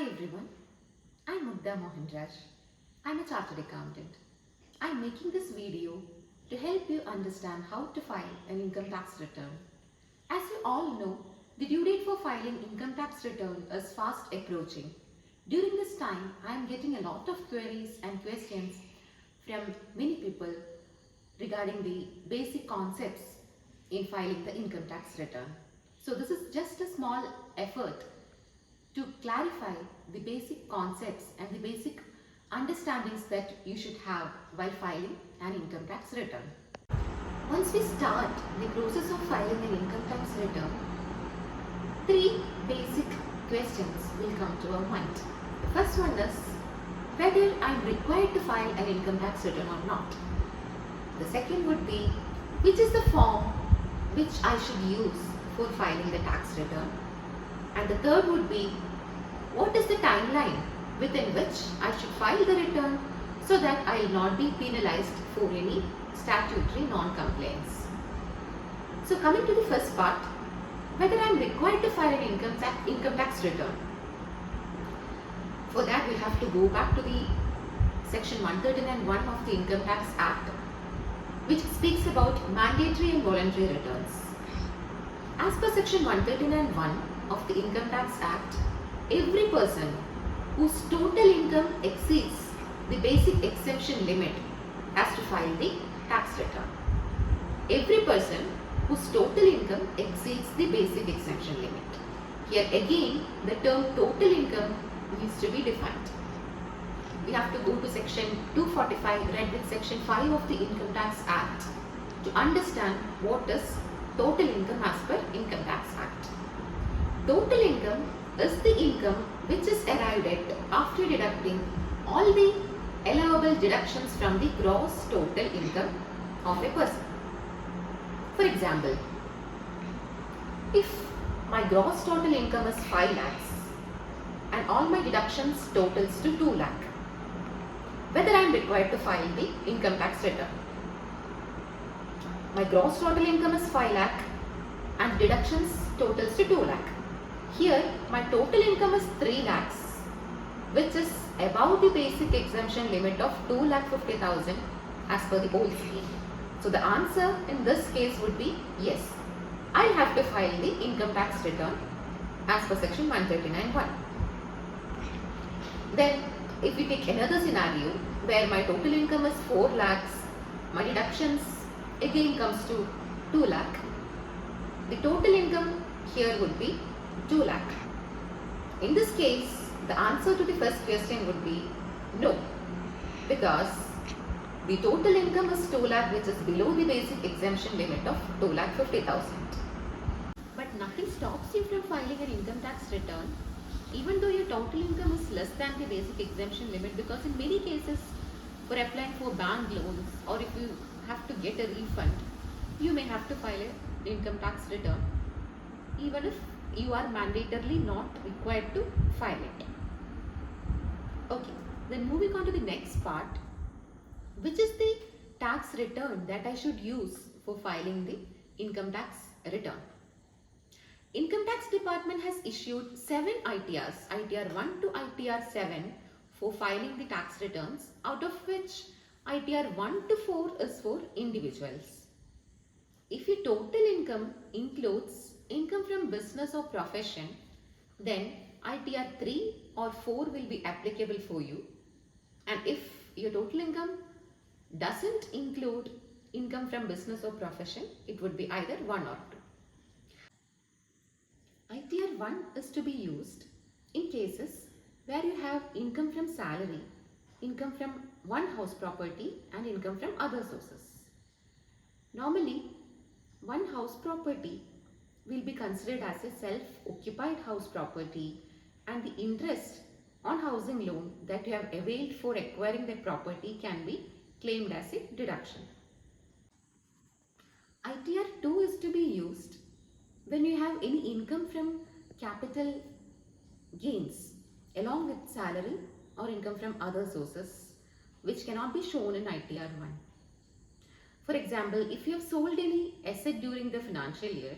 Hi everyone, I'm Mugdha Mohanraj. I'm a chartered accountant. I'm making this video to help you understand how to file an income tax return. As you all know, the due date for filing income tax return is fast approaching. During this time, I am getting a lot of queries and questions from many people regarding the basic concepts in filing the income tax return. So this is just a small effort to clarify the basic concepts and the basic understandings that you should have while filing an income tax return. Once we start the process of filing an income tax return, three basic questions will come to our mind. The first one is whether I am required to file an income tax return or not. The second would be which is the form which I should use for filing the tax return. And the third would be what is the timeline within which I should file the return so that I will not be penalized for any statutory non-compliance. So coming to the first part, whether I am required to file an income tax return. For that we have to go back to the section 139(1) of the Income Tax Act, which speaks about mandatory and voluntary returns. As per section 139(1) of the Income Tax Act, every person whose total income exceeds the basic exemption limit has to file the tax return. Every person whose total income exceeds the basic exemption limit. Here again, the term total income needs to be defined. We have to go to section 245 read with section 5 of the Income Tax Act to understand what is total income as per Income Tax Act. Total income is the income which is arrived at after deducting all the allowable deductions from the gross total income of a person. For example, if my gross total income is 5 lakhs and all my deductions totals to 2 lakh, whether I am required to file the income tax return. My gross total income is 5 lakh and deductions totals to 2 lakh. Here my total income is 3 lakhs, which is above the basic exemption limit of 2,50,000 as per the old scheme. So the answer in this case would be yes, I have to file the income tax return as per section 139(1). Then if we take another scenario where my total income is 4 lakhs, my deductions again comes to 2 lakh, the total income here would be 2 lakh. In this case, the answer to the first question would be no, because the total income is 2 lakh, which is below the basic exemption limit of 2,50,000. But nothing stops you from filing an income tax return even though your total income is less than the basic exemption limit, because in many cases for applying for bank loans or if you have to get a refund, you may have to file an income tax return even if you are mandatorily not required to file it. Okay, then moving on to the next part, which is the tax return that I should use for filing the income tax return. Income Tax Department has issued 7 ITRs, ITR 1 to ITR 7 for filing the tax returns, out of which ITR 1 to 4 is for individuals. If your total income includes income from business or profession, then ITR 3 or 4 will be applicable for you. And if your total income doesn't include income from business or profession, it would be either 1 or 2. ITR 1 is to be used in cases where you have income from salary, income from one house property and income from other sources. Normally, one house property will be considered as a self-occupied house property and the interest on housing loan that you have availed for acquiring that property can be claimed as a deduction. ITR 2 is to be used when you have any income from capital gains along with salary or income from other sources which cannot be shown in ITR 1. For example, if you have sold any asset during the financial year,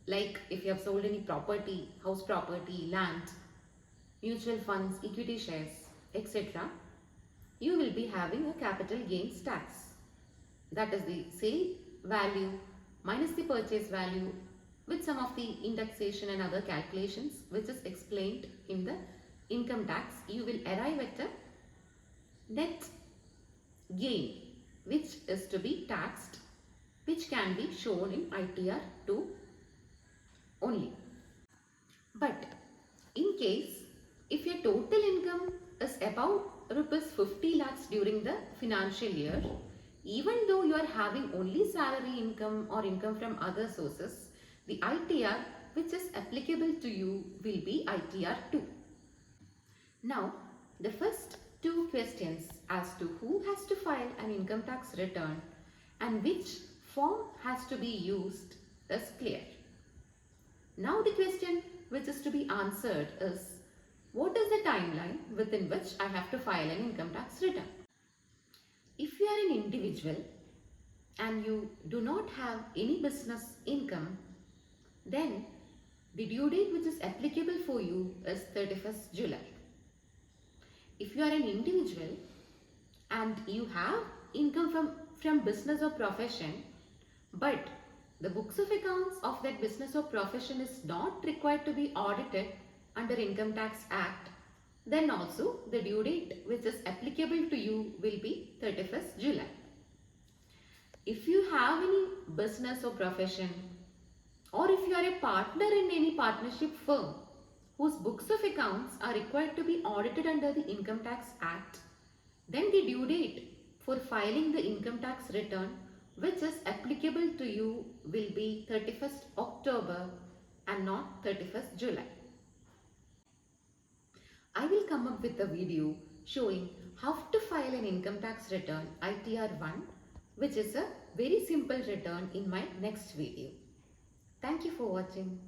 like if you have sold any property, house property, land, mutual funds, equity shares, etc., you will be having a capital gains tax. That is the sale value minus the purchase value with some of the indexation and other calculations which is explained in the income tax. You will arrive at a net gain which is to be taxed, which can be shown in ITR 2 only. But in case if your total income is about rupees 50 lakhs during the financial year, even though you are having only salary income or income from other sources, the ITR which is applicable to you will be ITR 2. Now, the first two questions as to who has to file an income tax return and which form has to be used is clear. Now the question which is to be answered is, what is the timeline within which I have to file an income tax return? If you are an individual and you do not have any business income, then the due date which is applicable for you is 31st July. If you are an individual and you have income from business or profession, but the books of accounts of that business or profession is not required to be audited under Income Tax Act, then also the due date which is applicable to you will be 31st July. If you have any business or profession, or if you are a partner in any partnership firm whose books of accounts are required to be audited under the Income Tax Act, then the due date for filing the income tax return which is applicable to you will be 31st October and not 31st July. I will come up with a video showing how to file an income tax return ITR 1, which is a very simple return, in my next video. Thank you for watching.